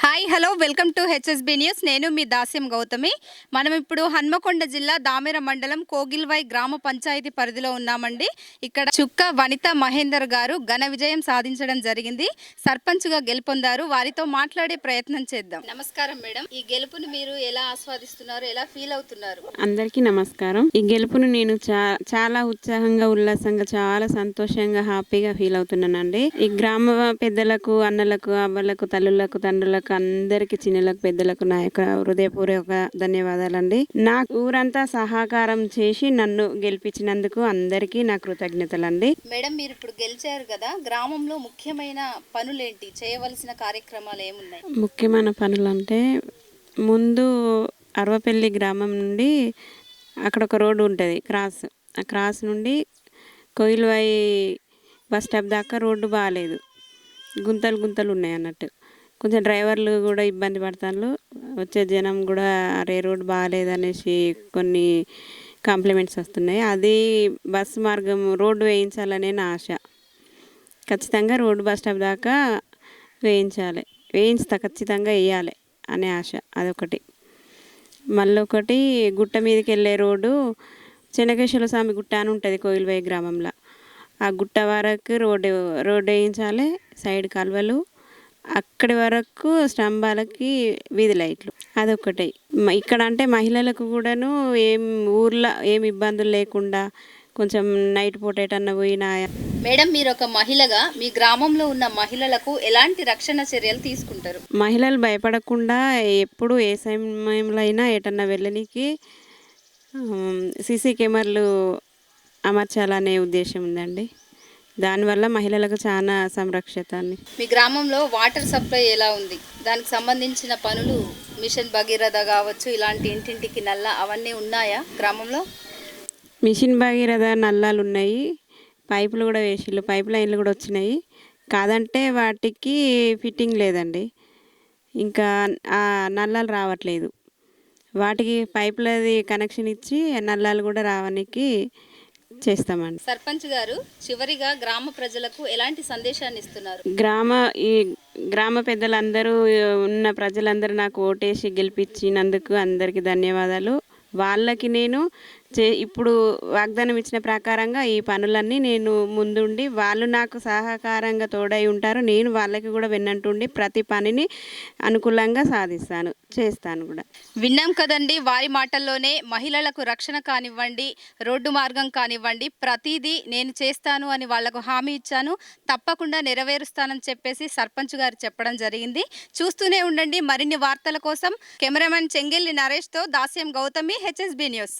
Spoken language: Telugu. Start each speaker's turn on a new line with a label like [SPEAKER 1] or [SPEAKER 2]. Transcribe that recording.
[SPEAKER 1] Hi hello welcome to HSB news. నేను మీ దాస్యం గౌతమి. మనం ఇప్పుడు హన్మకొండ జిల్లా దామెర మండలం కోగిల్వాయ్ గ్రామ పంచాయతీ పరిధిలో ఉన్నామండి. ఇక్కడ చుక్క వనిత మహేందర్ గారు ఘన విజయం సాధించడం జరిగింది. సర్పంచ్గా గెలుపొందారు. వారితో మాట్లాడే ప్రయత్నం చేద్దాం. నమస్కారం మేడం. ఈ గెలుపుని మీరు ఎలా ఆస్వాదిస్తున్నారు, ఎలా ఫీల్ అవుతున్నారు?
[SPEAKER 2] అందరికీ నమస్కారం. ఈ గెలుపును నేను చాలా ఉత్సాహంగా, ఉల్లాసంగా, చాలా సంతోషంగా, హ్యాపీగా ఫీల్ అవుతున్నానండి. ఈ గ్రామ పెద్దలకు, అన్నలకు, అవ్వలకు, తల్లులకు, తండ్రులకు, అందరికి, చిన్నలకు, పెద్దలకు నా యొక్క హృదయపూర్వక ధన్యవాదాలండి. నా ఊరంతా సహకారం చేసి నన్ను గెలిపించినందుకు అందరికీ నా కృతజ్ఞతలండి.
[SPEAKER 1] మేడం, మీరు ఇప్పుడు గెలిచారు కదా, గ్రామంలో ముఖ్యమైన పనులేంటి, చేయవలసిన కార్యక్రమాలు ఏమున్నాయి?
[SPEAKER 2] ముఖ్యమైన పనులు అంటే ముందు అరవపల్లి గ్రామం నుండి అక్కడ ఒక రోడ్డు ఉంటుంది, ఆ క్రాస్ నుండి కోయిల్వాయి బస్ స్టాప్ దాకా రోడ్డు బాగాలేదు, గుంతలు గుంతలు ఉన్నాయి అన్నట్టు. కొంచెం డ్రైవర్లు కూడా ఇబ్బంది పడతారు, వచ్చే జనం కూడా అరే రోడ్డు బాగాలేదనేసి కొన్ని కాంప్లిమెంట్స్ వస్తున్నాయి. అది బస్సు మార్గం రోడ్డు వేయించాలనే నా ఆశ. ఖచ్చితంగా రోడ్డు బస్ స్టాప్ దాకా వేయించుతా, ఖచ్చితంగా వేయాలి అనే ఆశ, అదొకటి. మళ్ళీ ఒకటి, గుట్ట మీదకి వెళ్ళే రోడ్డు చెన్నకేశ్వర స్వామి గుట్ట అని ఉంటుంది కోయిల్వాయి గ్రామంలో. ఆ గుట్ట వరకు రోడ్డు వేయించాలి, సైడ్ కాలువలు, అక్కడి వరకు స్తంభాలకి వీధి లైట్లు, అదొకటి. ఇక్కడ అంటే మహిళలకు కూడాను ఊర్లో ఏం ఇబ్బందులు లేకుండా కొంచెం నైట్ పూట ఎటన్నా పోయినా.
[SPEAKER 1] మేడం, మీరు ఒక మహిళగా మీ గ్రామంలో ఉన్న మహిళలకు ఎలాంటి రక్షణ చర్యలు తీసుకుంటారు?
[SPEAKER 2] మహిళలు భయపడకుండా ఎప్పుడు ఏ సమయంలో అయినా ఎటన్నా వెళ్ళనికి సీసీ కెమెరాలు అమర్చాలనే ఉద్దేశం ఉందండి. దానివల్ల మహిళలకు చాలా సంరక్షత.
[SPEAKER 1] మీ గ్రామంలో వాటర్ సప్లై ఎలా ఉంది? దానికి సంబంధించిన పనులు, మిషన్ భగీరథ కావచ్చు, ఇలాంటి ఇంటింటికి నల్ల అవన్నీ ఉన్నాయా గ్రామంలో?
[SPEAKER 2] మిషన్ భగీరథ నల్లాలు ఉన్నాయి, పైపులు కూడా వేసిళ్ళు, పైప్ లైన్లు కూడా వచ్చినాయి. కాదంటే వాటికి ఫిట్టింగ్ లేదండి, ఇంకా ఆ నల్లాలు రావట్లేదు. వాటికి పైపులది కనెక్షన్ ఇచ్చి నల్లాలు కూడా రావడానికి చేస్తామండి.
[SPEAKER 1] సర్పంచ్ గారు, చివరిగా గ్రామ ప్రజలకు ఎలాంటి సందేశాన్ని ఇస్తున్నారు?
[SPEAKER 2] ఈ గ్రామ పెద్దలందరూ ఉన్న ప్రజలందరూ నాకు ఓటేసి గెలిపించినందుకు అందరికీ ధన్యవాదాలు. వాళ్ళకి నేను ఇప్పుడు వాగ్దానం ఇచ్చిన ప్రకారంగా ఈ పనులన్నీ నేను ముందుండి, వాళ్ళు నాకు సహకారంగా తోడై ఉంటారు. నేను వాళ్ళకి కూడా వెన్నంటుండి ప్రతి పనిని అనుకూలంగా చేస్తాను కూడా.
[SPEAKER 1] విన్నాం కదండి, వారి మాటల్లోనే మహిళలకు రక్షణ కానివ్వండి, రోడ్డు మార్గం కానివ్వండి, ప్రతిదీ నేను చేస్తాను అని వాళ్లకు హామీ ఇచ్చాను, తప్పకుండా నెరవేరుస్తానని చెప్పేసి సర్పంచ్ గారు చెప్పడం జరిగింది. చూస్తూనే ఉండండి. మరిన్ని వార్తల కోసం కెమెరామెన్ చెంగిల్లి నరేష్తో దాస్యం గౌతమి, హెచ్ఎస్బి న్యూస్.